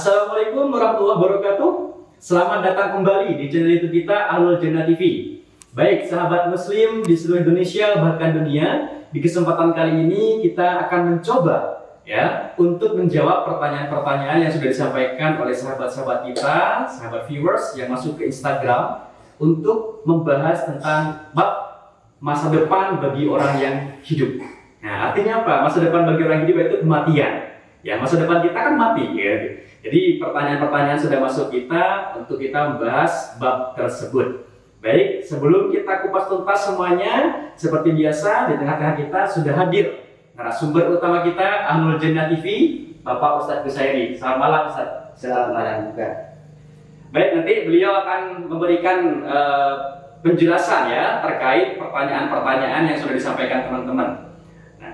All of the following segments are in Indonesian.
Assalamualaikum warahmatullahi wabarakatuh. Selamat datang kembali di channel YouTube kita Ahlul Jannah TV. Baik sahabat muslim di seluruh Indonesia bahkan dunia, di kesempatan kali ini kita akan mencoba untuk menjawab pertanyaan-pertanyaan yang sudah disampaikan oleh sahabat-sahabat kita, sahabat viewers yang masuk ke Instagram untuk membahas tentang bab masa depan bagi orang yang hidup. Nah, artinya apa? Masa depan bagi orang hidup itu kematian. Ya, masa depan kita kan mati ya. Jadi pertanyaan-pertanyaan sudah masuk kita untuk kita membahas bab tersebut. Baik, sebelum kita kupas tuntas semuanya, seperti biasa di tengah-tengah kita sudah hadir narasumber utama kita Ahlul Jannah TV, Bapak Ustadz Qusairi. Selamat malam Ustadz. Selamat malam juga. Baik, nanti beliau akan memberikan penjelasan ya terkait pertanyaan-pertanyaan yang sudah disampaikan teman-teman.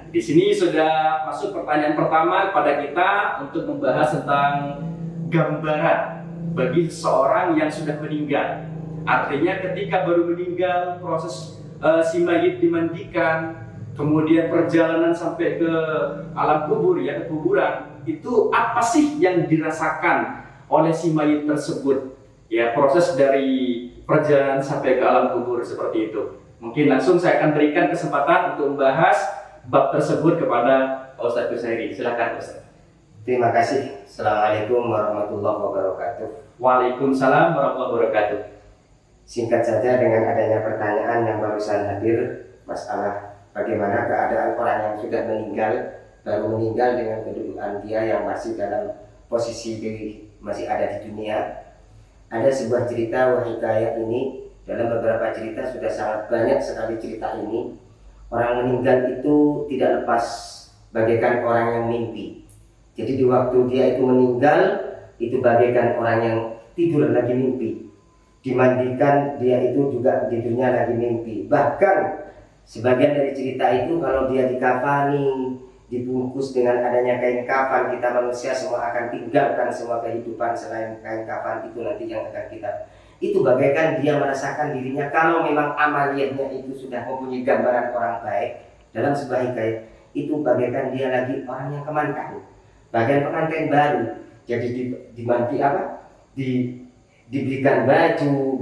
Di sini sudah masuk pertanyaan pertama kepada kita untuk membahas tentang gambaran bagi seseorang yang sudah meninggal. Artinya ketika baru meninggal, proses si mayit dimandikan, kemudian perjalanan sampai ke alam kubur ya, ke kuburan, itu apa sih yang dirasakan oleh si mayit tersebut? Ya, proses dari perjalanan sampai ke alam kubur seperti itu. Mungkin langsung saya akan berikan kesempatan untuk membahas bab tersebut kepada Ustadz Qusairi. Silakan Ustadz. Terima kasih. Assalamualaikum warahmatullahi wabarakatuh. Waalaikumsalam warahmatullahi wabarakatuh. Singkat saja, dengan adanya pertanyaan yang barusan hadir, masalah bagaimana keadaan orang yang sudah meninggal, baru meninggal dengan kedudukan dia yang masih dalam posisi masih ada di dunia. Ada sebuah cerita wahikayat ini, dalam beberapa cerita sudah sangat banyak sekali cerita ini. Orang meninggal itu tidak lepas bagaikan orang yang mimpi. Jadi di waktu dia itu meninggal, itu bagaikan orang yang tidur lagi mimpi. Dimandikan, dia itu juga tidurnya lagi mimpi. Bahkan sebagian dari cerita itu kalau dia dikafani, dibungkus dengan adanya kain kafan, kita manusia semua akan tinggalkan semua kehidupan selain kain kafan itu nanti yang akan kita. Itu bagaikan dia merasakan dirinya, kalau memang amaliyahnya itu sudah mempunyai gambaran orang baik dalam sebuah hikayat, itu bagaikan dia lagi orang yang kemanten, bagian pengantin baru. Jadi diberikan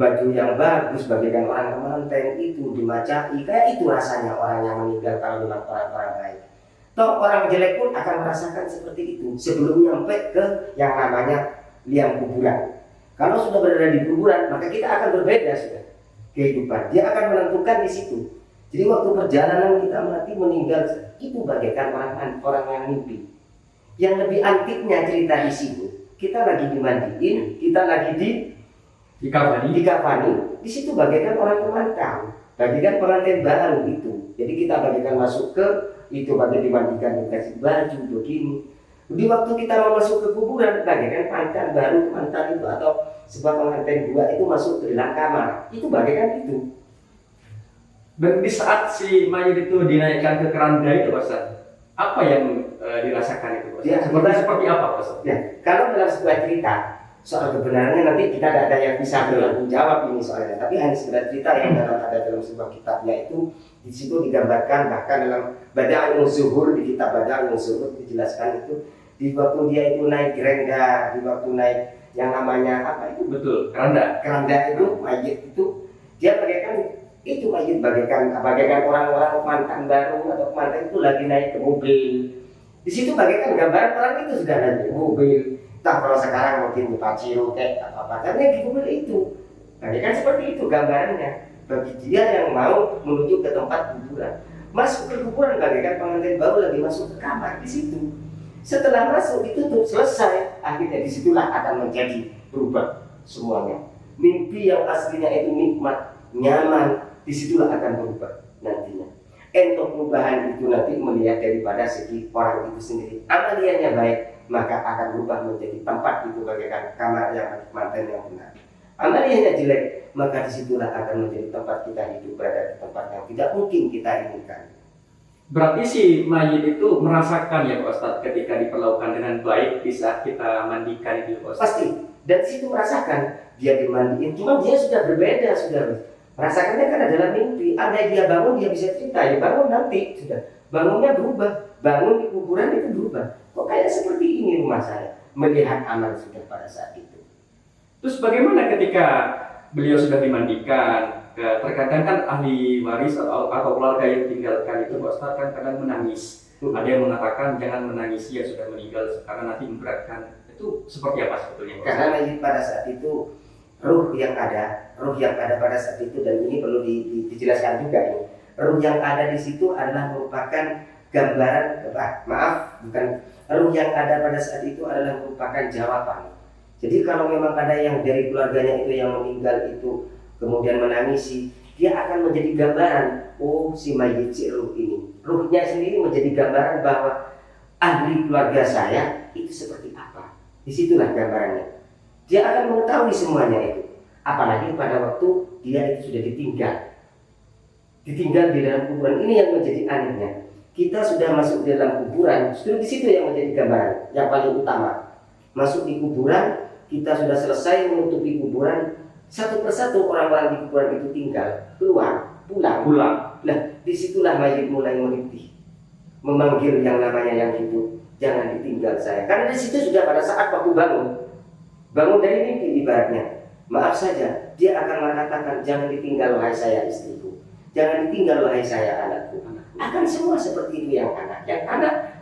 baju yang bagus bagaikan orang kemanten, itu dimacai, kayak itu rasanya orang yang meninggal kalau memang orang baik. Toh orang jelek pun akan merasakan seperti itu sebelum nyampe ke yang namanya liang kuburan. Kalau sudah berada di kuburan, maka kita akan berbeda sudah kehidupan. Dia akan menentukan di situ. Jadi waktu perjalanan kita mati meninggal, itu bagaikan orang yang mimpi. Yang lebih antiknya cerita di sini, kita lagi dimandiin, kita lagi dikafani. Di situ bagaikan orang kemanten, bagaikan pengantin baru itu. Jadi kita bagaikan masuk ke itu, bagian dimandikan, dikasih baju begini. Di waktu kita mau masuk ke kuburan, bagaikan mantan itu atau sebuah pengantin dua itu masuk ke dalam kamar, itu bagaikan itu. Dan di saat si mayit itu dinaikkan ke keranda itu, Ustaz, apa yang dirasakan itu, Ustaz? Ya, seperti apa, Ustaz? Ya, kalau dalam sebuah cerita soal kebenarannya nanti kita tidak ada yang bisa menjawab ini soalnya, tapi hanya sekedar cerita yang ada dalam sebuah kitab, yaitu di situ digambarkan, bahkan dalam Bada'ul Zuhur, di kitab Bada'ul Zuhur dijelaskan itu di waktu dia itu naik keranda, di waktu naik yang namanya apa itu? Betul, keranda itu mayit itu dia bagaikan itu mayit bagaikan orang-orang mantan baru atau mantan itu lagi naik ke mobil. Di situ bagaikan gambaran orang itu sudah naik ke mobil. Entah kalau sekarang mungkin di Paciro kayak apa, karena di mobil itu bagaikan seperti itu gambarannya bagi dia yang mau menuju ke tempat kuburan. Masuk ke kuburan bagaikan pengantin baru lagi masuk ke kamar di situ. Setelah masuk itu tuh selesai, akhirnya disitulah akan menjadi berubah semuanya. Mimpi yang aslinya itu nikmat, nyaman, disitulah akan berubah nantinya. Untuk perubahan itu nanti melihat daripada segi orang itu sendiri. Amaliyahnya baik, maka akan berubah menjadi tempat itu bagaikan kamar yang manten yang benar. Amaliyahnya jelek, maka disitulah akan menjadi tempat kita hidup berada di tempat yang tidak mungkin kita inginkan. Berarti si mayit itu merasakan ya Pak Ustadz ketika diperlakukan dengan baik di saat kita mandikan itu Pak Ustadz? Pasti, dan di situ merasakan dia dimandiin, cuma dia sudah berbeda, sudah merasakannya kan adalah mimpi. Ada dia bangun, dia bisa cerita, ya bangun nanti sudah bangunnya berubah, bangun di kuburan itu berubah. Kok kayak seperti ini rumah saya? melihat amal sudah pada saat itu. Terus bagaimana ketika beliau sudah dimandikan? Terkadang kan ahli waris atau keluarga yang tinggalkan itu Pak Ustadz kan kadang menangis. Ada yang mengatakan jangan menangisi yang sudah meninggal karena nanti memberatkan. Itu seperti apa sebetulnya? Karena mayit pada saat itu ruh yang ada pada saat itu, dan ini perlu dijelaskan juga ini. Ruh yang ada di situ adalah merupakan gambaran, ruh yang ada pada saat itu adalah merupakan jawaban. Jadi kalau memang ada yang dari keluarganya itu yang meninggal itu kemudian menangisi, dia akan menjadi gambaran, oh si mayit, si ruh ini, ruhnya sendiri menjadi gambaran bahwa ahli keluarga saya itu seperti apa. Disitulah gambarannya. Dia akan mengetahui semuanya itu. Apalagi pada waktu dia itu sudah ditinggal di dalam kuburan. Ini yang menjadi anehnya. Kita sudah masuk di dalam kuburan, justru di situ yang menjadi gambaran yang paling utama. Masuk di kuburan, kita sudah selesai menutupi kuburan, satu persatu orang-orang di kuburan itu tinggal, keluar, pulang. Nah, disitulah mayit mulai merintih, memanggil yang namanya yang hidup, jangan ditinggal saya. Karena di situ sudah pada saat waktu bangun dari mimpi ibaratnya. Maaf saja, dia akan mengatakan jangan ditinggal wahai saya istriku, jangan ditinggal wahai saya anakku. Akan semua seperti itu yang anak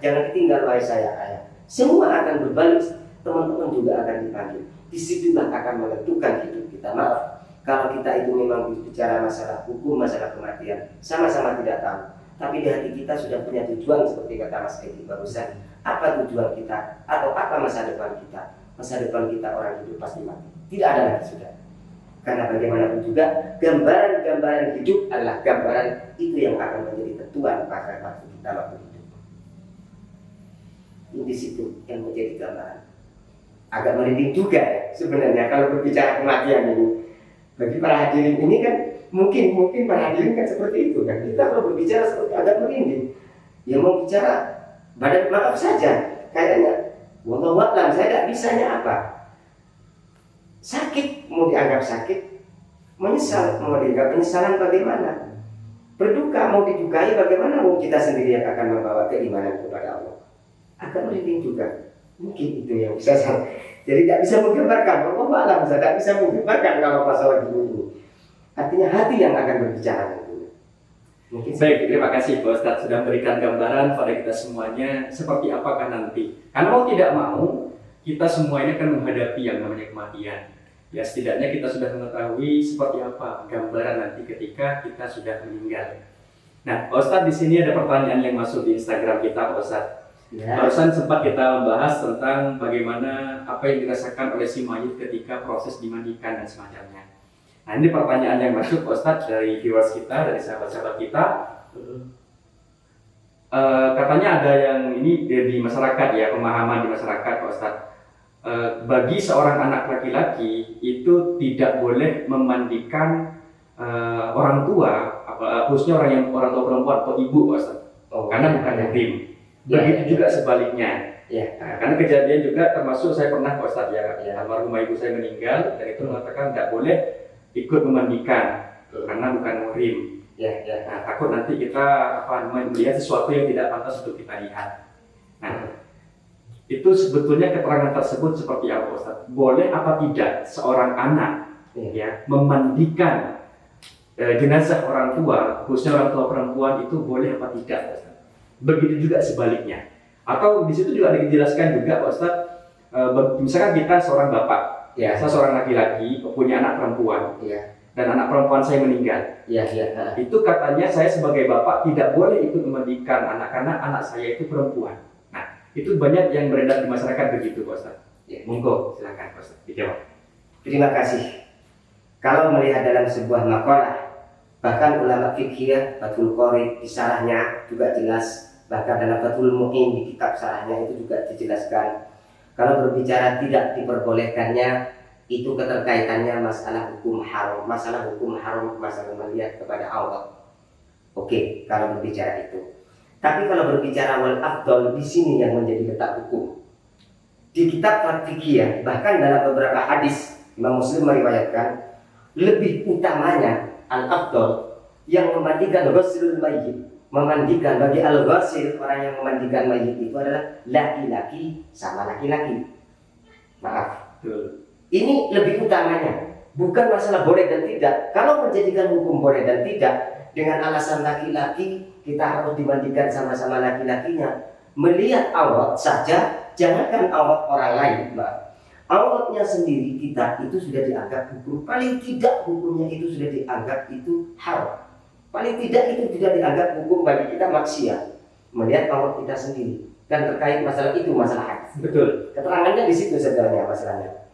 jangan ditinggal wahai saya ayah. Semua akan berbalik, teman-teman juga akan dipanggil. Disitulah akan menentukan hidup kita. Maaf, kalau kita itu memang bicara masalah hukum, masalah kematian, sama-sama tidak tahu. Tapi di hati kita sudah punya tujuan seperti kata Mas Edi barusan. Apa tujuan kita? Atau apa masa depan kita? Masa depan kita orang hidup pasti mati. Tidak ada lagi sudah. Karena bagaimanapun juga gambaran-gambaran hidup adalah gambaran itu yang akan menjadi tentuan pada waktu kita waktu hidup. Ini di situ yang menjadi gambaran. Agak merinding juga ya sebenarnya kalau berbicara kematian ini. Bagi para hadirin ini kan mungkin para hadirin kan seperti itu kan. Kita kalau berbicara seperti agak merinding. Ya mau bicara badan maaf saja. Kayaknya wallahu a'lam, saya tidak bisanya apa. Sakit mau dianggap sakit, menyesal mau dianggap penyesalan bagaimana, berduka mau didukai bagaimana, mau kita sendiri yang akan membawa keimanan kepada Allah. Agak merinding juga, mungkin itu yang bisa saya. Jadi tidak bisa menggambarkan, Allah alam, saya tidak bisa menggambarkan kalau masalah ini. Artinya hati yang akan berbicara tentunya. Mungkin. Baik, terima kasih Pak Ustadz sudah memberikan gambaran pada kita semuanya seperti apakah nanti. Karena mau tidak mau kita semuanya akan menghadapi yang namanya kematian. Ya setidaknya kita sudah mengetahui seperti apa gambaran nanti ketika kita sudah meninggal. Nah, Pak Ustadz di sini ada pertanyaan yang masuk di Instagram kita, Pak Ustadz. Ya. Barusan sempat kita membahas tentang bagaimana apa yang dirasakan oleh si mayit ketika proses dimandikan dan semacamnya. Nah, ini pertanyaan yang masuk, Pak Ustadz, dari viewers kita, dari sahabat-sahabat kita. Katanya ada yang ini di masyarakat ya, pemahaman di masyarakat, Pak Ustadz. Bagi seorang anak laki-laki itu tidak boleh memandikan orang tua, khususnya orang tua perempuan atau ibu, Pak Ustadz. Karena bukan muhrim. Begitu juga sebaliknya. Ya. Nah, karena kejadian juga termasuk saya pernah, Pak Ustadz, ya, almarhumah ibu saya meninggal dan itu mengatakan tidak boleh ikut memandikan karena bukan muhrim. Ya. Nah, takut nanti kita melihat sesuatu yang tidak pantas untuk kita lihat. Nah, itu sebetulnya keterangan tersebut seperti apa, Ustaz? Boleh apa tidak seorang anak ya memandikan jenazah orang tua, khususnya orang tua perempuan, itu boleh apa tidak, Ustaz? Begitu juga sebaliknya. Atau di situ juga dijelaskan juga, Pak Ustaz, misalkan kita seorang bapak, saya seorang laki-laki punya anak perempuan, dan anak perempuan saya meninggal. Itu katanya saya sebagai bapak tidak boleh ikut memandikan anak-anak anak saya itu perempuan. Nah, itu banyak yang beredar di masyarakat begitu, Pak Ustaz. Monggo, silakan Pak Ustaz dijawab. Terima kasih. Kalau melihat dalam sebuah makalah, bahkan ulama fikih Fathul Qorib di syarahnya juga jelas, bahkan dalam Fathul Mu'in di kitab syarahnya itu juga dijelaskan. Kalau berbicara tidak diperbolehkannya, itu keterkaitannya masalah hukum haram, masalah melihat kepada Allah. Oke, kalau berbicara itu. Tapi kalau berbicara wal afdal, di sini yang menjadi letak hukum. Di kitab fikih, bahkan dalam beberapa hadis Imam Muslim meriwayatkan, lebih utamanya al-afdal yang memandikan ghuslul mayyit, memandikan bagi al-ghusil, orang yang memandikan mayit itu adalah laki-laki sama laki-laki. Betul. Ini lebih utamanya, bukan masalah boleh dan tidak. Kalau menjadikan hukum boleh dan tidak dengan alasan laki-laki kita harus dimandikan sama-sama laki-lakinya, melihat aurat saja, jangankan aurat orang lain, Mbak. Auratnya sendiri kita itu sudah dianggap hukum, paling tidak hukumnya itu sudah dianggap itu haram. Paling tidak itu tidak dianggap hukum bagi kita maksiat melihat aurat kita sendiri. Dan terkait masalah itu masalah hadis. Betul. Keterangannya di situ sebenarnya masalahnya.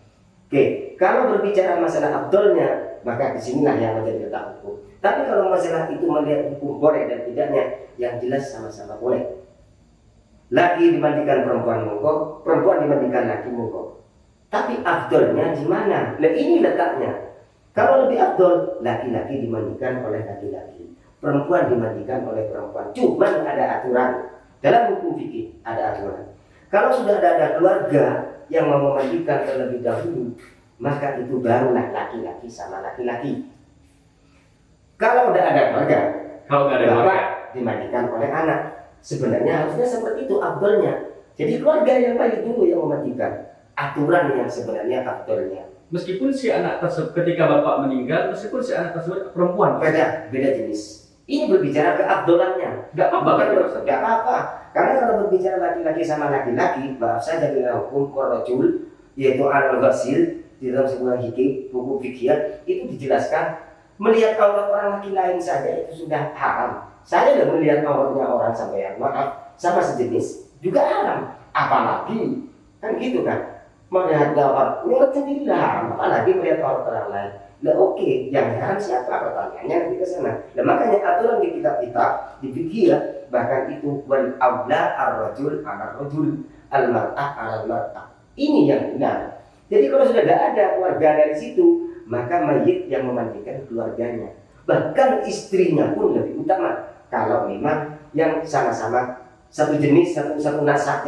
Oke, kalau berbicara masalah abdolnya, maka disinilah yang menjadi letak hukum. Tapi kalau masalah itu melihat hukum boleh dan tidaknya, yang jelas sama-sama boleh. Laki dimandikan perempuan monggo, perempuan dimandikan laki monggo. Tapi abdolnya di mana? Nah ini letaknya. Kalau lebih abdol, laki-laki dimandikan oleh laki-laki, perempuan dimandikan oleh perempuan. Cuma ada aturan dalam hukum fikih, ada aturan. Kalau sudah ada keluarga yang mau memandikan terlebih dahulu, maka itu barulah laki-laki sama laki-laki. Kalau udah ada keluarga, bapak dimandikan oleh anak. Sebenarnya harusnya seperti itu abdolnya. Jadi keluarga yang paling dulu yang memandikan. Aturan yang sebenarnya abdolnya. Meskipun si anak tersebut ketika bapak meninggal, meskipun si anak tersebut perempuan, Beda jenis. Ini berbicara keabdolannya. nggak apa-apa. Nggak apa-apa. Karena kalau berbicara laki-laki sama laki-laki, bahasa dari hukum korojul, yaitu al-ghasil di dalam sebuah buku fikih itu dijelaskan melihat aurat orang laki lain saja itu sudah haram. Saya loh melihat auratnya orang sampai maaf sama sejenis juga haram. Apalagi kan gitu kan? Melihat aurat sendiri haram, apalagi melihat aurat orang lain. Nah oke, yang haram siapa? Pertanyaannya nanti ke sana. Nah makanya aturan di kitab-kitab di fikih bahkan itu wal aula ar-rajul ar-rajul al-mar'ah al-mar'ah. Ini yang benar. Jadi kalau sudah tidak ada keluarga dari situ, maka mayit yang memandikan keluarganya. Bahkan istrinya pun lebih utama. Kalau memang yang sama-sama satu jenis, satu nasab,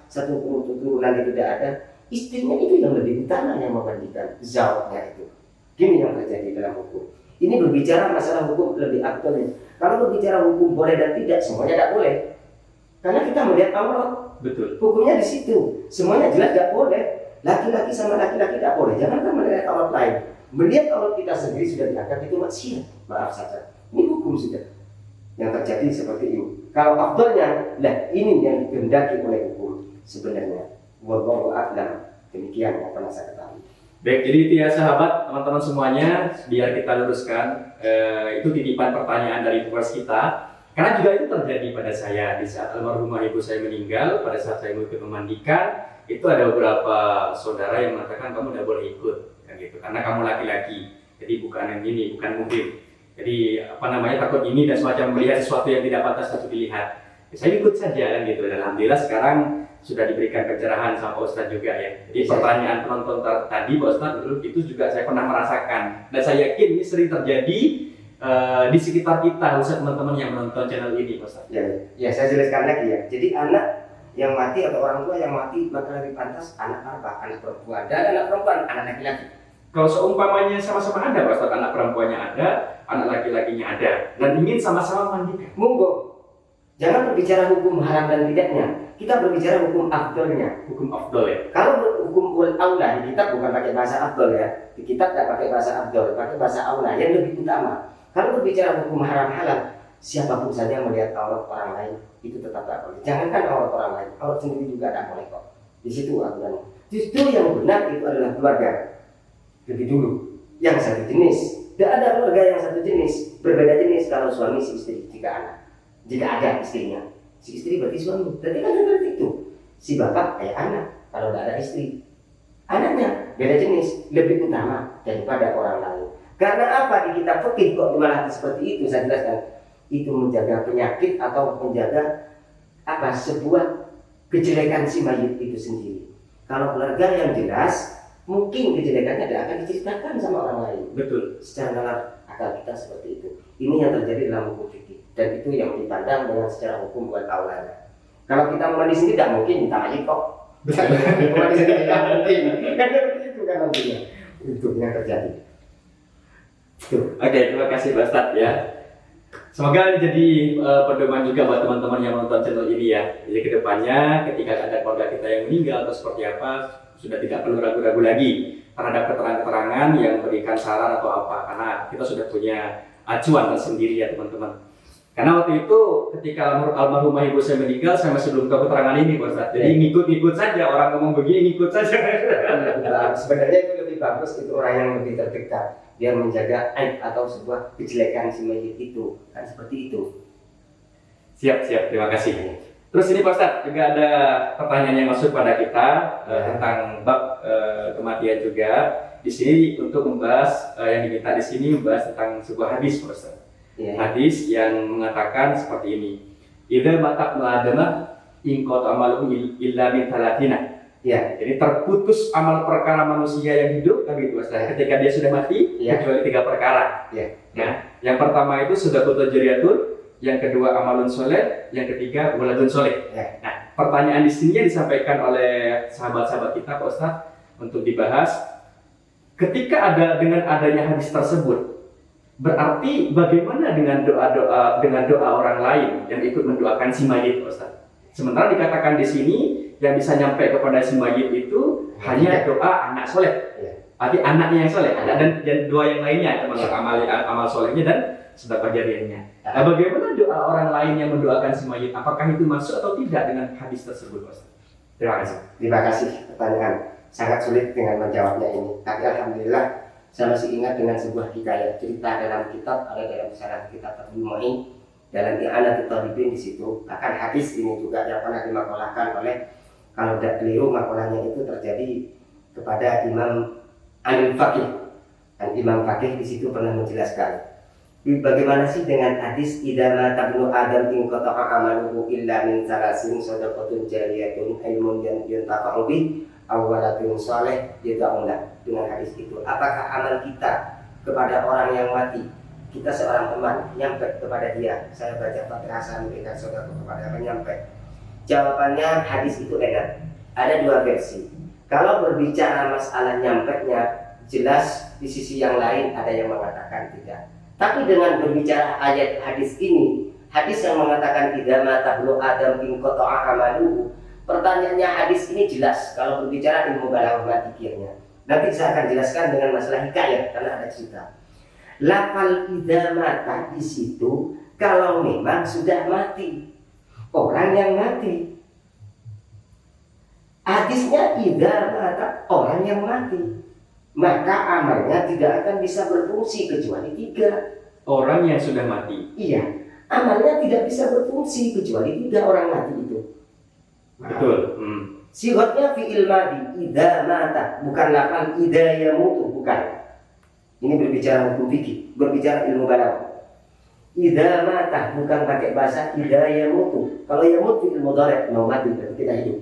satu keturunan itu tidak ada, istrinya itu yang lebih utama yang memandikan zawjnya itu. Ini yang terjadi dalam hukum. Ini berbicara masalah hukum lebih aktual. Kalau berbicara hukum boleh dan tidak, semuanya tidak boleh. Karena kita melihat aurat. Betul. Hukumnya di situ. Semuanya jelas tidak boleh. Laki-laki sama laki-laki tidak boleh. Jangankan melihat aurat lain. Melihat aurat kita sendiri sudah dianggap itu maksiat. Maaf saja. Ini hukum sudah. Yang terjadi seperti ini. Kalau afdalnya, nah ini yang dikehendaki oleh hukum sebenarnya. Wallahu a'lam. Demikian yang pernah saya ketahui. Baik, jadi itu ya sahabat, teman-teman semuanya, biar kita luruskan, itu titipan pertanyaan dari viewers kita. Karena juga itu terjadi pada saya di saat almarhumah ibu saya meninggal, pada saat saya ikut memandikan, itu ada beberapa saudara yang mengatakan kamu tidak boleh ikut, kan gitu, karena kamu laki-laki, jadi bukan yang ini, bukan muhrim. Jadi takut ini dan semacam melihat sesuatu yang tidak pantas untuk dilihat. Saya ikut saja kan gitu, dan alhamdulillah sekarang sudah diberikan pencerahan sama Pak Ustadz juga ya. Jadi pertanyaan penonton tadi Pak Ustadz itu juga saya pernah merasakan, dan saya yakin ini sering terjadi di sekitar kita, khususnya teman-teman yang menonton channel ini Pak Ustadz. Ya, saya jelaskan lagi ya. Jadi anak yang mati atau orang tua yang mati maka lebih pantas anak apa? Anak perempuan. Dan anak perempuan, anak laki-laki. Kalau seumpamanya sama-sama ada Pak Ustadz, anak perempuannya ada, anak laki-lakinya ada, dan ingin sama-sama mandikan, monggo. Jangan berbicara hukum haram dan tidaknya. Kita berbicara hukum afdolnya. hukum afdol ya. Kalau hukum aula di kitab bukan pakai bahasa afdol ya. Di kitab tidak pakai bahasa afdol, pakai bahasa aula yang lebih utama. Kalau berbicara hukum haram halal, siapapun saja melihat aurat orang lain itu tetap tidak boleh. Jangankan aurat orang lain, aurat sendiri juga tidak boleh kok. Di situ aturannya. Justru yang benar itu adalah keluarga. Lebih dulu yang satu jenis. Tidak ada keluarga yang satu jenis. Berbeda jenis kalau suami si istri, jika anak. Jika ada istrinya, si istri berarti suami. Berarti kan seperti itu. Si bapak kayak anak kalau tidak ada istri. Anaknya beda jenis, lebih utama daripada orang lain. Karena apa di kitab fikih kok malah seperti itu? Saya jelaskan. Itu menjaga penyakit atau menjaga sebuah kejelekan si mayit itu sendiri. Kalau keluarga yang jelas, mungkin kejelekannya tidak akan diceritakan sama orang lain. Betul. Secara nalar akal kita seperti itu. Ini yang terjadi dalam hukum fikih. Dan itu yang dipandang dengan secara hukum buat aulanya. Kalau kita mandi sendiri tidak mungkin kita mayit kok. Mandi sendiri tidak mungkin. Kan itu kan nantinya. Itu yang terjadi. Oke, terima kasih Pak Ustadz ya. Semoga ini jadi pedoman juga buat teman-teman yang menonton channel ini ya. Jadi kedepannya ketika ada keluarga kita yang meninggal atau seperti apa, sudah tidak perlu ragu-ragu lagi terhadap keterangan-keterangan yang berikan saran atau apa, karena kita sudah punya acuan tersendiri ya teman-teman. Karena waktu itu ketika almarhumah ibu saya meninggal, saya masih belum tahu keterangan ini Pak Ustadz. Jadi ngikut-ngikut saja, orang ngomong begini ngikut saja. Sebenarnya itu lebih bagus, itu orang yang lebih terdekat, dia menjaga aib atau sebuah kejelekan si mayit itu, kan seperti itu. Siap, terima kasih. Terus ini Pak Ustadz, juga ada pertanyaan yang masuk pada kita tentang bab kematian juga. Di sini untuk membahas yang diminta di sini membahas tentang sebuah hadis Pak Ustadz. Hadis yang mengatakan seperti ini. Idza mata adama in qata amaluhu illa min thalathina. Ya. Jadi terputus amal perkara manusia yang hidup kan gitu Ustaz. Ketika dia sudah mati kecuali 3 perkara. Ya. Nah, yang pertama itu sedekahun jariyatun, yang kedua amalun soleh, yang ketiga waladun soleh. Ya. Nah, pertanyaan di sini disampaikan oleh sahabat-sahabat kita Pak Ustaz untuk dibahas. Ketika dengan adanya hadis tersebut, berarti bagaimana dengan doa orang lain yang ikut mendoakan si mayit, Ustaz? Sementara dikatakan di sini yang bisa nyampe kepada si mayit itu hanya doa anak soleh, arti anaknya yang soleh, dan doa yang lainnya termasuk amal solehnya dan sedekah jariyahnya. Nah, bagaimana doa orang lain yang mendoakan si mayit? Apakah itu masuk atau tidak dengan hadis tersebut, Ustaz? Terima kasih. Terima kasih pertanyaan. Sangat sulit dengan menjawabnya ini. Tapi alhamdulillah saya masih ingat dengan sebuah hikayat cerita dalam kitab, ada dalam syarah kitab Fathul Mu'in, dalam I'anatul Talibin di situ. Akan hadis ini juga yang pernah dimakolahkan oleh, kalau tidak keliru makolahnya itu terjadi kepada Imam Al-Faqih. Dan Imam Faqih di situ pernah menjelaskan bagaimana sih dengan hadis idza mata ibnu adam in qata'a amaluhu illa min salasin shadaqatun jariyatun ilmun yuntafa'u bih awalatun soleh yada'ullah. Dengan hadis itu, apakah amal kita kepada orang yang mati, kita seorang teman nyampe kepada dia, saya baca Fatihah saya memberikan saudara kepada apa nyampe? Jawabannya hadis itu enak. Ada 2 versi. Kalau berbicara masalah nyampe-nya, jelas di sisi yang lain ada yang mengatakan tidak. Tapi dengan berbicara ayat hadis ini, hadis yang mengatakan idza mata ibnu adam in qata'a amaluhu, pertanyaannya hadis ini jelas kalau berbicara ilmu balaghah fikihnya. Nanti saya akan jelaskan dengan masalah hikayat karena ada cerita. Lafal idza mata di situ kalau memang sudah mati, orang yang mati. Hadisnya idza mata orang yang mati, maka amalnya tidak akan bisa berfungsi kecuali 3. Orang yang sudah mati. Iya, amalnya tidak bisa berfungsi kecuali 3 orang mati itu. Betul. Sifatnya fi'il madi, idza mata, bukan lafal idza yamutu, bukan. Ini berbicara hukum fikih, berbicara ilmu balaghah. Idza mata bukan pakai bahasa idza yamutu. Kalau yamut fi'il mudhari', mau mati berarti tidak hidup.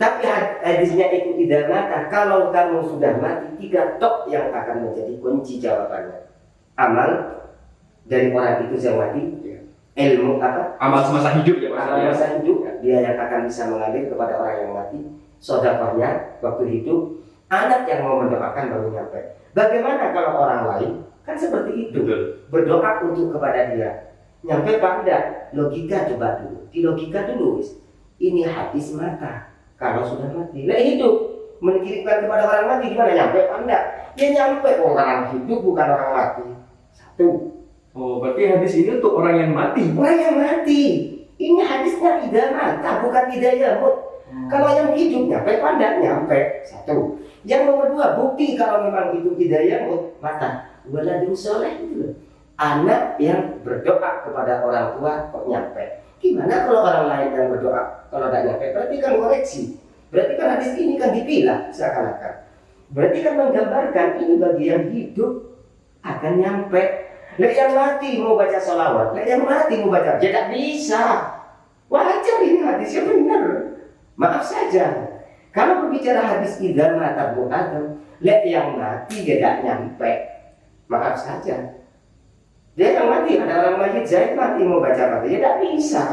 Tapi hadisnya itu idza mata, kalau kamu sudah mati, 3 tok yang akan menjadi kunci jawabannya. Amal dari orang itu yang mati, ilmu apa? Amal semasa hidup ya Pak. Amal semasa hidup dia yang akan bisa mengambil kepada orang yang mati, sedekahnya waktu hidup, anak yang mau mendoakan baru nyampe. Bagaimana kalau orang lain? Kan seperti itu. Betul. Berdoa untuk kepada dia. Nyampe pada logika coba dulu. Di logika dulu. Ini hadis mata. Kalau sudah mati, lah hidup. Mengirimkan kepada orang mati gimana? Nyampe apa enggak? Dia nyampe orang hidup bukan orang mati. 1. Oh, berarti hadis ini untuk orang yang mati. Orang yang mati. Ini hadisnya idza mata, bukan idza yamut. Kalau yang hidup nyampe pada nyampe. 1. Yang nomor 2, bukti kalau memang itu idza yamut, mata. Waladun soleh itu loh. Anak yang berdoa kepada orang tua kok nyampe. Gimana kalau orang lain yang berdoa kalau tidak nyampe? Berarti kan koreksi. Berarti kan hadis ini kan dipilah seakan-akan. Berarti kan menggambarkan ini bagi yang hidup akan nyampe. Lek yang mati mau baca sholawat, lek yang mati mau baca, tidak bisa. Wajar ini hadisnya benar. Maaf saja. Kalau berbicara hadis idza mata ibnu adam, lek yang mati tidak nyampe. Maaf saja. Dia yang mati, ada orang mayit Zaid mati mau baca apa? Ya tidak bisa.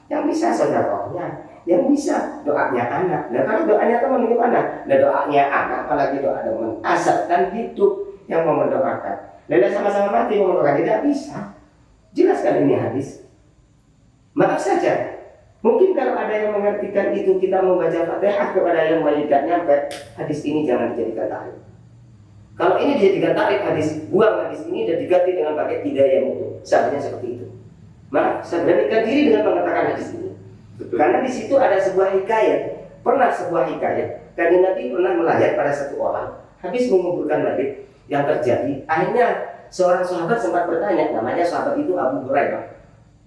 Yang bisa sedekahnya, yang bisa doanya anak. Nah kalau doanya teman gimana? Nah doanya anak, apalagi doa teman. Asalkan hidup yang mau mendoakan. Nah sama-sama mati mau mendoakan, tidak bisa. Jelaskan ini hadis. Maaf saja. Mungkin kalau ada yang mengartikan itu kita membaca Fatihah kepada yang mayit tidak nyampe, hadis ini jangan dijadikan tahrif. Kalau ini dijadikan tahrif hadis, buang hadis ini dan diganti dengan pakai hidayah mutu. Sebenarnya seperti itu. Maka saya beranikan diri dengan mengatakan hadis ini. Betul. Karena di situ ada sebuah hikayat. Pernah sebuah hikayat. Karena Nabi pernah melayat pada satu orang habis menguburkan mayit yang terjadi. Akhirnya seorang sahabat sempat bertanya, namanya sahabat itu Abu Hurairah.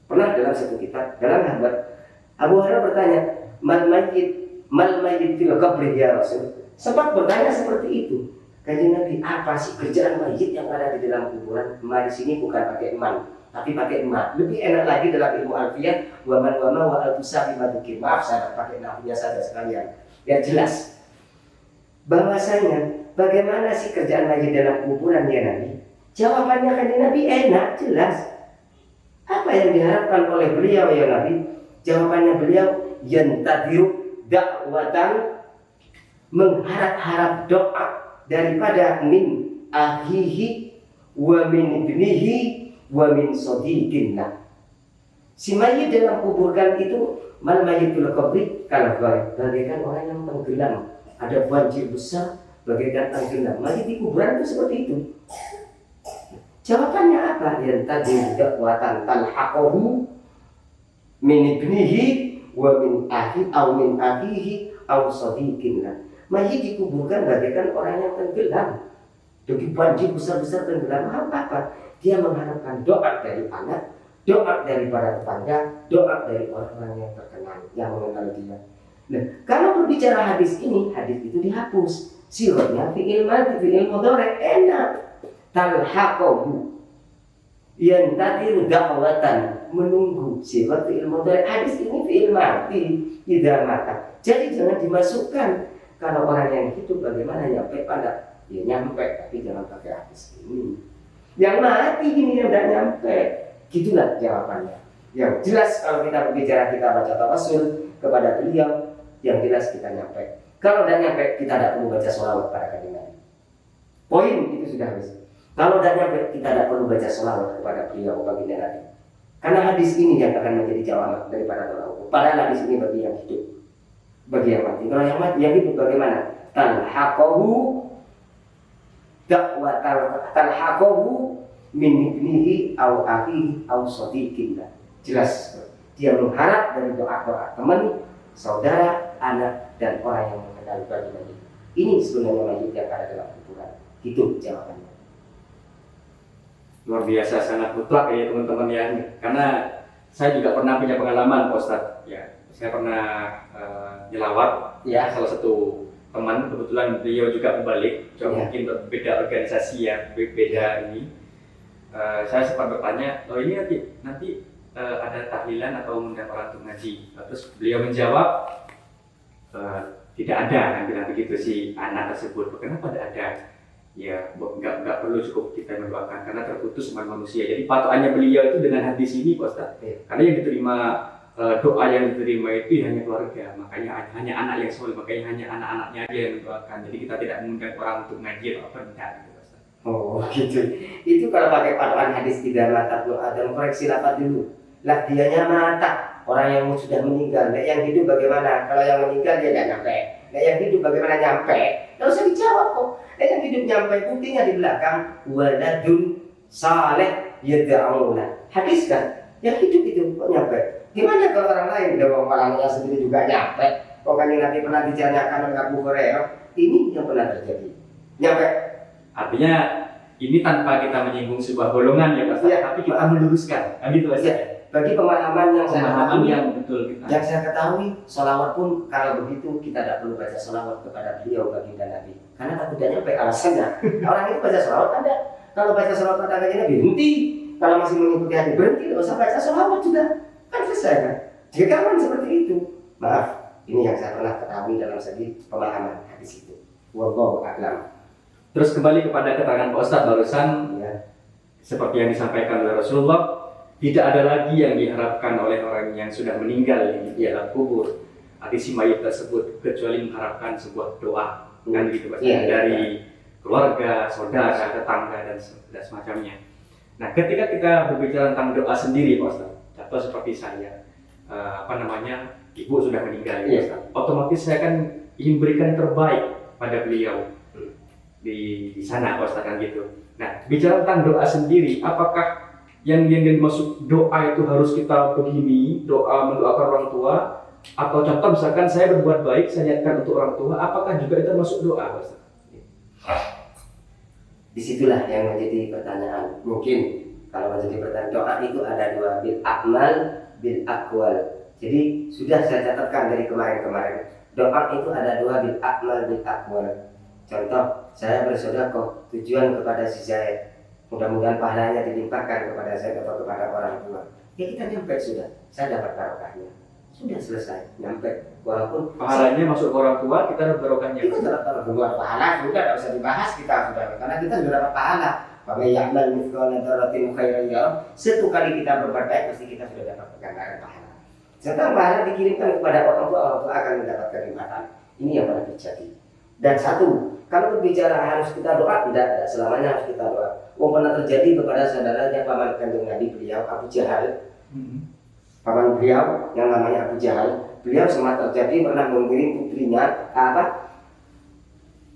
Pernah dalam satu kitab, dalam hadis Abu Hurairah bertanya, mal mayyit fil qabri ya Rasul. Sempat bertanya seperti itu. Kanjeng Nabi, apa sih kerjaan mayit yang ada di dalam kuburan? Di sini bukan pakai eman, tapi pakai emat. Lebih enak lagi dalam ilmu alfiyah, wa man wa ma wa al-tusabi madukin. Maaf saya pakai nahunya saja sekalian. Biar jelas. Bahwasanya bagaimana sih kerjaan mayit dalam kuburan ya Nabi? Jawabannya kanjeng Nabi enak, jelas. Apa yang diharapkan oleh beliau ya Nabi? Jawabannya beliau, yantadiru da'watan, mengharap-harap doa daripada min ahihi wa min ibnihi wa min sadiqinna. Si mayit dalam kuburkan itu mal mayyitul qabri kalau bagaikan orang yang tenggelam, ada banjir besar bagaikan tenggelam. Mayit di kuburan itu seperti itu. Jawabannya apa? Yantadiru da'watan talhaqahu min ibnihi wa min ahi aw min ahihi aw sadiqinna. Mayit dikuburkan bagaikan orang yang tenggelam. Jadi banjir besar-besar tenggelam. Apa? Dia mengharapkan doa dari anak, doa dari para tetangga, doa dari orang-orang yang terkenal, yang mengenal dia. Nah, kalau berbicara hadis ini, hadis itu dihapus. Sirotnya fi'il madhi, fi'il mudhari, enak. Talhaqahu yantadiru da'watan, menunggu. Sifat fi'il mudhari, hadis ini fi'il madhi idza mata. Jadi jangan dimasukkan. Kalau orang yang hidup bagaimana nyampe pada? Ya nyampe, tapi jangan pakai hadis ini. Yang mati ini yang tidak nyampe. Gitulah jawabannya. Yang jelas kalau kita berbicara, kita baca tawassul kepada beliau, yang jelas kita nyampe. Kalau tidak nyampe, kita tidak perlu baca sholawat pada kanjeng Nabi. Poin itu sudah habis. Kalau tidak nyampe, kita tidak perlu baca sholawat kepada beliau, baginda Nabi. Karena hadis ini yang akan menjadi jawaban daripada orang. Padahal hadis ini bagi yang hidup, bagi yang mati. Kalau yang mati, yang hidup bagaimana? Talhaqahu talhaqahu min ibnihi aw akhihi aw sadiqin. Jelas. Dia mengharap dari doa-doa teman, saudara, anak, dan orang yang mengenal bagi mayit. Ini sebenarnya mayit yang ada dalam kuburan. Itu jawabannya. Luar biasa, sangat mutlak ya teman-teman ya. Karena saya juga pernah punya pengalaman Pak Ustadz. Ya, saya pernah nyelawat ya salah satu teman, kebetulan beliau juga kembali, mungkin berbeda organisasi ya, berbeda ini. Saya sempat bertanya, oh ini nanti ada tahlilan atau mengundang orang untuk ngaji. Terus beliau menjawab, tidak ada, bilang begitu si anak tersebut. Kenapa tidak ada? Ya, nggak perlu, cukup kita mendoakan karena terputus sama manusia. Jadi patokannya beliau itu dengan hadis ini Pak Ustaz. Karena yang diterima, doa yang diterima itu hanya keluarga, makanya hanya anak yang soleh, makanya hanya anak-anaknya dia yang mendoakan. Jadi kita tidak mengundang orang untuk ngaji atau apa, tidak gitu Pak Ustaz. Oh gitu. Itu kalau pakai patokan hadis tidak mata tuh ada koreksi lafaz dulu. Lah dianya mata, orang yang sudah meninggal. Nah, yang hidup bagaimana? Kalau yang meninggal dia tidak nyampe. Nah, yang hidup bagaimana nyampe? Tidak usah dijawab kok. Nah, yang hidup nyampe, buktinya di belakang. Waladun saleh yad'auna. Hadis kan? Yang hidup itu kok nyampe. Gimana kalau orang lain? Orangnya sendiri juga nyampe. Pokoknya nanti pernah ditanyakan oleh Abu Hurairah. Ini yang pernah terjadi. Nyampe. Artinya ini tanpa kita menyinggung sebuah golongan ya Pak, tapi kita meluruskan. Gitu Pak. Bagi pemahaman yang saya ketahui, yang betul kita. Yang saya ketahui, sholawat pun kalau begitu kita tidak perlu baca sholawat kepada beliau baginda Nabi. Karena takutnya nyampe alasannya. Orang itu baca sholawat ada. Kalau baca sholawat pada baginda Nabi berhenti. Kalau masih mengikuti hadis berhenti, tidak usah baca sholawat sudah. Kan selesai kan? Jika kan seperti itu, maaf, ini yang saya pernah ketahui dalam segi pemahaman hadis itu. Wallahu a'lam. Terus kembali kepada keterangan Pak Ustadz barusan, ya, seperti yang disampaikan oleh Rasulullah, tidak ada lagi yang diharapkan oleh orang yang sudah meninggal di dalam kubur, arti si mayit tersebut, kecuali mengharapkan sebuah doa, kan gitu Pak, dari keluarga, saudara, tetangga dan semacamnya. Nah, ketika kita berbicara tentang doa sendiri Pak Ustadz, contoh seperti saya, ibu sudah meninggal, Iya. Ustaz. Otomatis saya kan ingin berikan yang terbaik pada beliau di sana, Ustaz, kan gitu. Nah, bicara tentang doa sendiri, apakah yang dimaksud doa itu harus kita begini, doa mendoakan orang tua, atau contoh misalkan saya berbuat baik, saya niatkan untuk orang tua, apakah juga itu masuk doa, Ustaz? Disitulah yang menjadi pertanyaan. Mungkin kalau menjadi pertanyaan, doa itu ada dua, bil akmal, bil akwal. Jadi sudah saya catatkan dari kemarin-kemarin, doa itu ada dua, bil akmal, bil akwal. Contoh, saya bersedekah tujuan kepada si Zaid, mudah-mudahan pahalanya dilimpahkan kepada Zaid atau kepada orang tua. Ya kita nyampe sudah, saya dapat barokahnya. Sudah selesai, nyampe. Walaupun Pahalanya masuk ke orang tua, kita dapat barokahnya. kita dapat pahala, sudah tidak usah dibahas kita sudah, karena kita sudah dapat pahala. Kami ya'mal mithqala dzarratin khairan yarah. Satu kali kita berbuat baik, pasti kita sudah dapat ganjaran pahala. Setelah pahala dikirimkan kepada orang tua akan mendapatkan kenikmatan. Ini yang pernah terjadi. Dan satu, kalau berbicara harus kita doa, tidak selamanya harus kita doa. Pernah terjadi kepada saudaranya paman kandung Nabi beliau Abu Jahal. Paman beliau yang namanya Abu Jahal, beliau sempat terjadi pernah mengirim putrinya,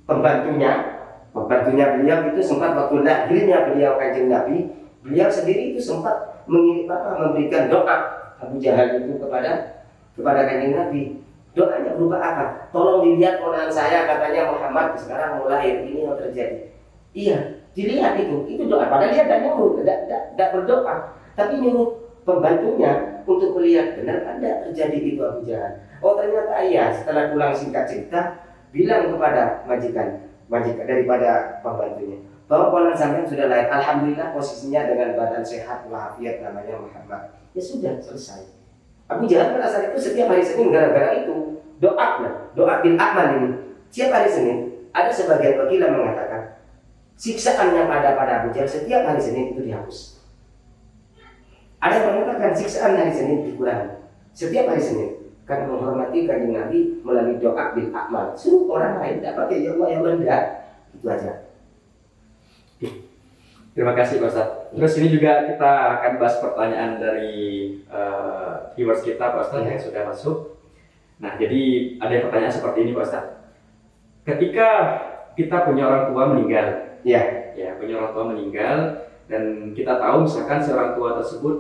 pembantunya beliau itu sempat waktu lahirnya beliau kanjeng Nabi, beliau sendiri itu sempat memberikan doa Abu Jahal itu kepada kanjeng Nabi. Doanya berupa apa? Tolong dilihat ponakan saya, katanya Muhammad sekarang mau lahir, ini yang terjadi. Iya, dilihat itu doa. Padahal dia tidak berdoa, tapi nyuruh pembantunya untuk melihat benar ada terjadi itu Abu Jahal. Oh ternyata iya. Setelah pulang singkat cerita, bilang kepada majikan daripada pembantunya bahwa ponakan sampean sudah lahir. Alhamdulillah posisinya dengan badan sehat walafiat, namanya Muhammad. Ya sudah selesai. Abu Jahal pada saat itu setiap hari Senin gara-gara itu doa bil akmal ini. Setiap hari Senin ada sebagian wakilah mengatakan siksaan yang ada pada Abu Jahal setiap hari Senin itu dihapus. Ada yang mengatakan siksaan hari Senin dikurangi setiap hari Senin karena menghormati kanjeng Nabi melalui doa bil akmal. Suruh orang lain tidak pakai ya Allah ya benda. Itu aja. Terima kasih Pak Ustadz. Terus ini juga kita akan bahas pertanyaan dari viewers kita Pak Ustadz yang sudah masuk. Nah jadi ada pertanyaan seperti ini Pak Ustadz. Ketika kita punya orang tua meninggal, punya orang tua meninggal dan kita tahu misalkan si orang tua tersebut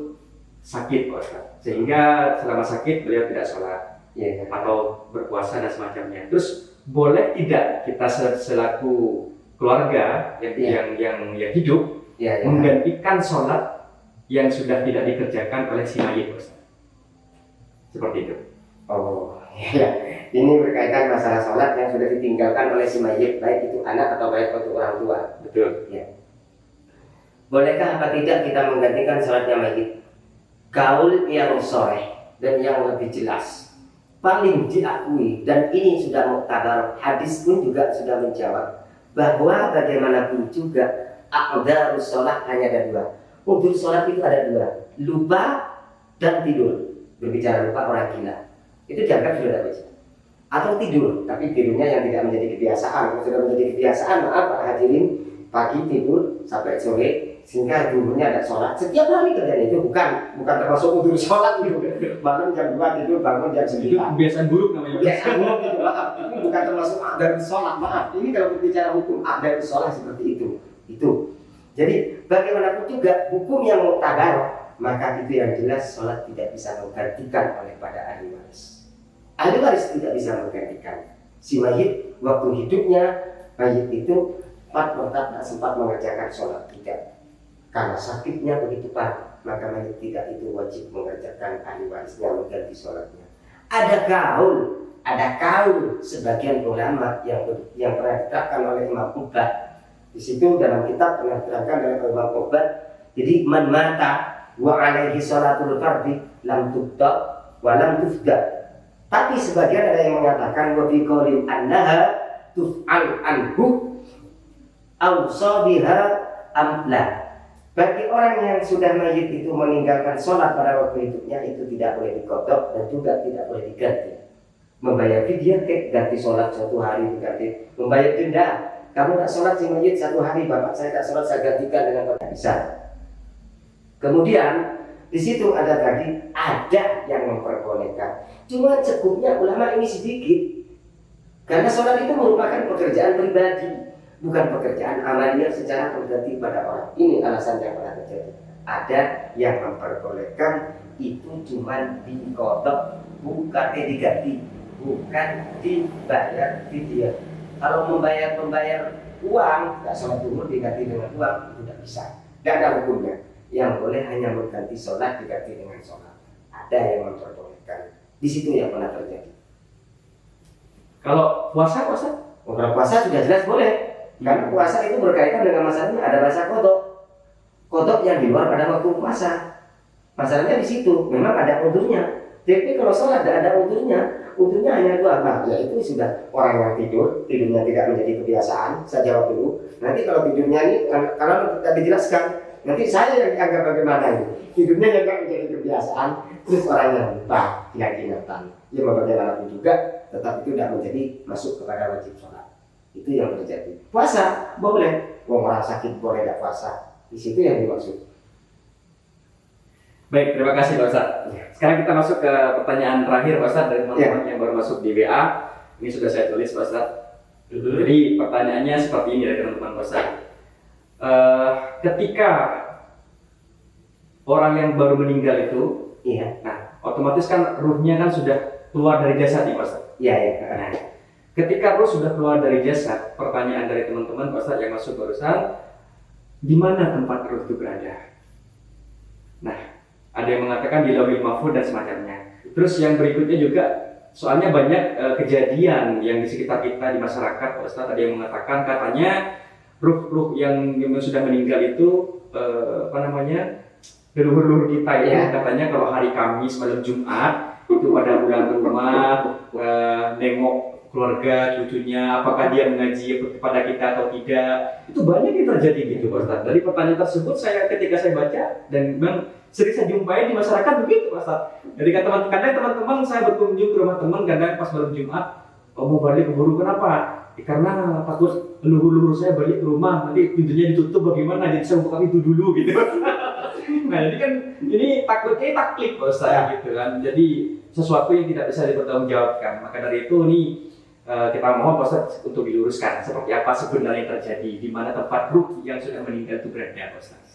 sakit Pak Ustadz, sehingga selama sakit beliau tidak sholat atau berpuasa dan semacamnya. Terus boleh tidak kita selaku keluarga yang hidup menggantikan sholat yang sudah tidak dikerjakan oleh si mayit, Ustaz? Seperti itu. Oh, ya. Ini berkaitan masalah sholat yang sudah ditinggalkan oleh si mayit, baik itu anak atau baik itu orang tua. Betul. Ya. Bolehkah apa tidak kita menggantikan sholatnya mayit? Kaul yang sore dan yang lebih jelas, paling diakui dan ini sudah muktabar, hadis pun juga sudah menjawab bahwa bagaimanapun juga aqdarus sholat hanya ada dua. Udzur sholat itu ada dua, lupa dan tidur. Berbicara lupa orang gila, itu dianggap sudah tidak bisa. Atau tidur, tapi tidurnya yang tidak menjadi kebiasaan. Kalau sudah menjadi kebiasaan, maaf Pak hadirin, pagi tidur sampai sore sehingga dulunya ada sholat setiap hari kerjaan itu bukan termasuk udzur sholat itu. Bangun jam 2 tidur, bangun jam 9. Itu kebiasaan buruk namanya. Kebiasaan buruk itu, maaf. Ini bukan termasuk aqdarus sholat, maaf. Ini kalau berbicara hukum aqdarus sholat seperti itu. Jadi bagaimanapun juga hukum yang muktabar, maka itu yang jelas sholat tidak bisa menggantikan oleh pada ahli waris. Ahli waris tidak bisa menggantikan. Si mayit waktu hidupnya, mayit itu 4 tak sempat mengerjakan sholat, tidak. Karena sakitnya begitu parah, maka mayit tidak itu wajib mengerjakan, ahli warisnya mengganti sholatnya. Ada kaul sebagian ulama yang pernah diterapkan oleh Imam Ubad. Di situ dalam kitab pernah diterangkan oleh Imam Ubad. Jadi man mata wa alaihi sholatul fardhi lam tubda wa lam tufda. Tapi sebagian ada yang mengatakan wa bi qaulin annaha tuf'al anhu aw sabiha amla. Bagi orang yang sudah mayit itu meninggalkan sholat pada waktu hidupnya itu tidak boleh dikodok dan juga tidak boleh diganti. Membayar fidyah ganti sholat 1 hari diganti. Membayar denda. Kamu tak sholat si mayit 1 hari, bapak saya tak sholat, saya gantikan dengan tidak bisa. Kemudian Di situ ada tadi ada yang memperbolehkan. Cuma cukupnya ulama ini sedikit. Karena sholat itu merupakan pekerjaan pribadi, bukan pekerjaan amaliyah secara pribadi pada orang. Ini alasan yang pernah terjadi. Ada yang memperbolehkan, itu cuma dikodok, bukan diganti, bukan dibayar fidyah. Kalau membayar uang, nggak sholat duhur diganti dengan uang, itu tidak bisa. Tidak ada hukumnya. Yang boleh hanya mengganti sholat diganti dengan sholat. Ada yang memperbolehkan. Di situ yang pernah terjadi. Kalau puasa? Kalau puasa sudah jelas boleh. Karena puasa itu berkaitan dengan masalahnya ada rasa kodok. Kodok yang di luar pada waktu puasa. Masalahnya di situ, memang ada udurnya. Jadi kalau sholat tidak ada udurnya, udurnya hanya dua. Nah, yaitu sudah orang yang tidurnya tidak menjadi kebiasaan. Saya jawab dulu. Nanti kalau tidurnya ini, kalau tidak dijelaskan, nanti saya yang dianggap bagaimana ini. Tidurnya yang tidak menjadi kebiasaan, terus orang yang lupa, tidak ingatan. Ya bagaimanapun juga, tetap itu tidak menjadi masuk kepada wajib sholat. Itu yang terjadi. Puasa boleh, orang sakit boleh tidak puasa. Di situ yang dimaksud. Baik, terima kasih Pak Ustadz. Sekarang kita masuk ke pertanyaan terakhir Pak Ustadz dari teman-teman yang baru masuk di WA. Ini sudah saya tulis Pak Ustadz. Jadi pertanyaannya seperti ini dari teman-teman Pak Ustadz. Ketika orang yang baru meninggal itu, nah otomatis kan ruhnya kan sudah keluar dari jasad nih Pak Ustadz. Iya. Nah, ketika ruh sudah keluar dari jasad, pertanyaan dari teman-teman Pak Ustadz yang masuk barusan, di mana tempat ruh itu berada? Nah, ada yang mengatakan di Lauhil Mahfuz dan semacamnya. Terus yang berikutnya juga, soalnya banyak kejadian yang di sekitar kita di masyarakat, Pak Ustadz, ada yang mengatakan katanya ruh-ruh yang sudah meninggal itu leluhur-leluhur kita itu katanya kalau hari Kamis malam Jumat itu pada pulang ke rumah, nengok keluarga, cucunya, apakah dia mengaji kepada kita atau tidak. Itu banyak yang terjadi gitu Pak Ustadz. Dari pertanyaan tersebut ketika saya baca dan memang sering saya jumpai di masyarakat begitu Pak Ustadz. Jadi kadang teman-teman saya berkunjung ke rumah teman kadang pas malam Jumat, mau balik keburu kenapa? Karena takut leluhur saya balik ke rumah nanti pintunya ditutup bagaimana, jadi saya buka pintu dulu gitu. Nah jadi kan ini takutnya taklid Pak Ustadz gitu kan. Jadi sesuatu yang tidak bisa dipertanggungjawabkan. Maka dari itu nih kita mohon Pak Ustadz untuk diluruskan seperti apa sebenarnya yang terjadi, di mana tempat ruh yang sudah meninggal itu berada Pak Ustadz.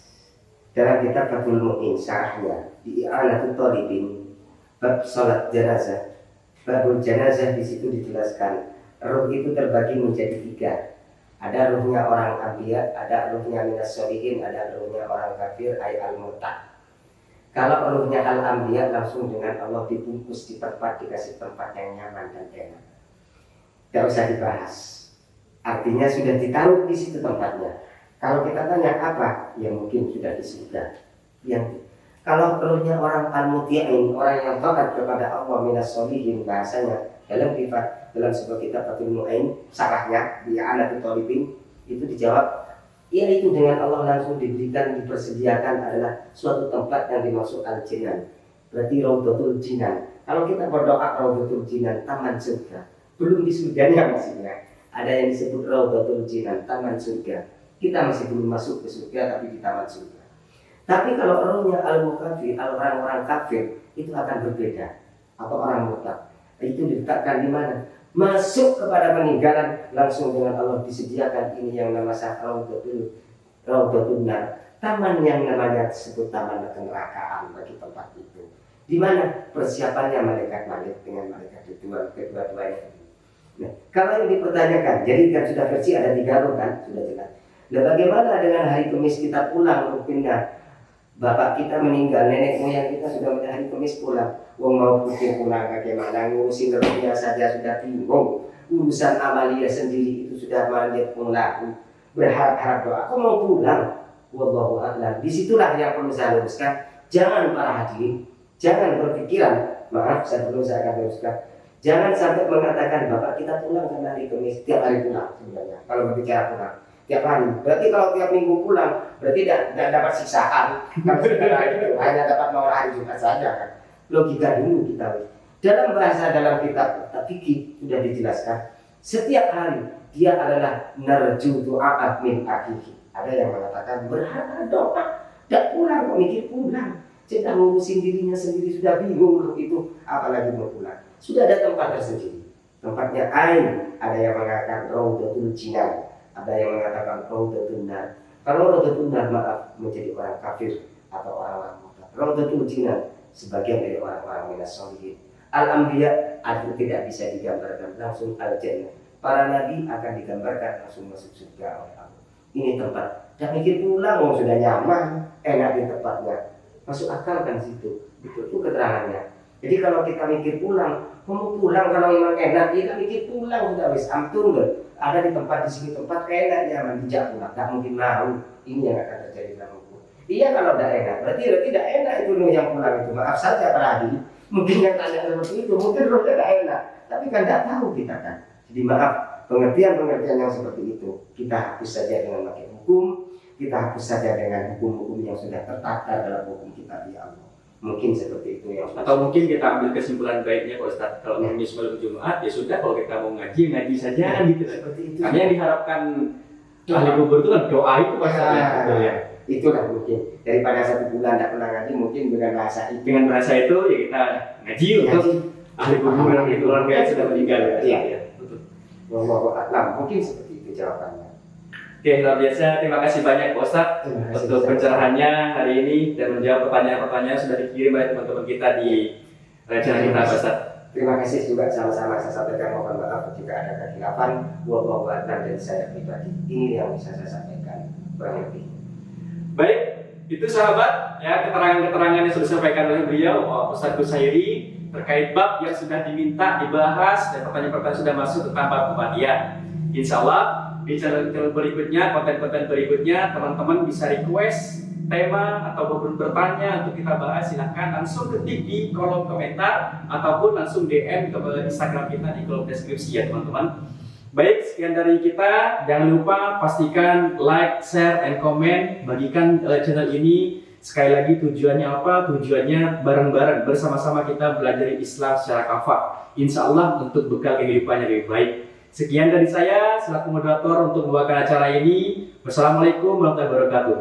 Dalam kitab Fathul Mu'in syarahnya di I'anatul Thalibin bab salat jenazah, babul jenazah di situ dijelaskan ruh itu terbagi menjadi 3. Ada ruhnya orang anbiya, ada ruhnya minas sholihin, ada ruhnya orang kafir ay al-murtad. Kalau ruhnya al-anbiya langsung dengan Allah dibungkus di tempat, dikasih tempat yang nyaman dan enak. Tidak usah dibahas. Artinya sudah ditaruh di situ tempatnya. Kalau kita tanya apa, ya mungkin sudah di surga. Yang kalau ruhnya orang al-muti'in, orang yang taat kepada Allah minas sholihin, bahasanya dalam sebuah kitab Fathul Mu'in sarahnya di I'anatul Thalibin itu dijawab, yaitu dengan Allah langsung diberikan, dipersediakan adalah suatu tempat yang dimaksud al-jinan. Berarti Raudhatul Jinan. Kalau kita berdoa Raudhatul Jinan, taman surga. Belum di surganya maksudnya. Ada yang disebut Raudhatul Jinan, taman surga. Kita masih belum masuk ke surga tapi di taman surga. Tapi kalau rohnya al-mukafir, orang-orang kafir itu akan berbeda. Atau orang murtad. Itu diletakkan di mana? Masuk kepada peninggalan langsung dengan Allah disediakan ini yang namanya Raudhatul Nar. Taman yang namanya disebut taman kenerakaan bagi tempat itu. Di mana persiapannya malaikat dengan malaikat kedua-duanya. Nah, kalau yang dipertanyakan, jadi kan sudah versi ada 3 roh kan, sudah jelas. Nah, bagaimana dengan hari Kamis kita pulang rupinnya? Bapak kita meninggal, nenek moyang kita sudah hari Kamis pulang. Mau pulang bagaimana? Ngurusin rupiah saja sudah bingung. Urusan amalia sendiri itu sudah manjat pulang. Berharap doa, aku mau pulang. Wallahu a'lam. Disitulah yang perlu saya luruskan. Jangan para hadirin, jangan berpikiran. Maaf, saya akan luruskan. Jangan sampai mengatakan bapak kita pulang karena hari Kamis, tiap hari pulang sebenarnya. Kalau berbicara pulang tiap hari, berarti kalau tiap minggu pulang, berarti tidak dapat siksaan. Itu hanya dapat mau hari Jumat saja kan. Logika dulu kita. Dalam bahasa dalam kitab fikih sudah dijelaskan, setiap hari dia adalah narju du'a'at min akhihi. Ada yang mengatakan berharap doa, tidak pulang kok mikir pulang. sedang ngurusin dirinya sendiri sudah bingung untuk itu, apalagi mau pulang. Sudah ada tempat tersendiri. Tempatnya Ain, ada yang mengatakan Raudatul Jinan, ada yang mengatakan Raudatul Nar. Kalau Raudatul Nar maaf menjadi orang kafir atau orang murtad. Raudatul Jinan sebagian dari orang-orang minas solihin. Al-Anbiya itu tidak bisa digambarkan langsung al-Jannah. Para nabi akan digambarkan langsung masuk surga oleh Allah. Ini tempat. Dan mikir pulang, sudah nyaman, enak di tempatnya. Masuk akal kan situ. Itu keterangannya. Jadi kalau kita mikir pulang, mau pulang kalau memang enak, kita mikir pulang sudah wis amtun loh. Ada di tempat di sini tempat enak nyaman, dijak pulang. Tak mungkin mau. Ini yang akan terjadi dalam hukum. Iya kalau tidak enak, berarti tidak enak itu loh yang pulang itu. Maaf saja para ahli. Mungkin yang tanya seperti itu, mungkin loh tidak enak. Tapi kan tidak tahu kita kan. Jadi maaf, pengertian-pengertian yang seperti itu kita hapus saja dengan pakai hukum. Kita hapus saja dengan hukum-hukum yang sudah tertata dalam hukum kita di Allah. Mungkin seperti itu yang atau mungkin kita ambil kesimpulan baiknya Pak Ustadz, kalau ini sebelum Jumat ya sudah, kalau kita mau ngaji saja kan gitu. Seperti itu. Karena yang diharapkan ahli kubur itu kan doa itu Pak Ustadz ya. Itulah mungkin daripada 1 bulan tidak pernah ngaji, mungkin dengan bahasa itu. Dengan bahasa itu ya kita ngaji untuk ahli kubur yang keluarga yang sudah meninggal. Iya. Wallahu a'lam. Mungkin seperti itu jawabannya. Oke, luar biasa. Terima kasih banyak Pak Ustadz untuk pencerahannya hari ini dan menjawab pertanyaan-pertanyaan yang sudah dikirim oleh teman-teman kita di channel kita Pak Ustadz. Terima kasih juga sama-sama. Saya sampaikan mohon maaf jika ada kekhilafan. Wallahu a'lam dari saya pribadi. Ini yang bisa saya sampaikan kurang lebih. Baik, itu sahabat ya keterangan-keterangan yang sudah disampaikan oleh beliau Ustadz Qusairi terkait bab yang sudah diminta dibahas dan pertanyaan-pertanyaan sudah masuk tentang bab kematian. Insya Allah di channel berikutnya, konten-konten berikutnya, teman-teman bisa request tema ataupun bertanya untuk kita bahas. Silahkan langsung ketik di kolom komentar ataupun langsung DM ke Instagram kita di kolom deskripsi ya teman-teman. Baik, sekian dari kita. Jangan lupa pastikan like, share, and comment. Bagikan channel ini. Sekali lagi tujuannya apa? Tujuannya bareng-bareng bersama-sama kita belajar Islam secara kafah. Insya Allah untuk bekal kehidupan yang lebih baik. Sekian dari saya selaku moderator untuk membawakan acara ini. Wassalamualaikum warahmatullahi wabarakatuh.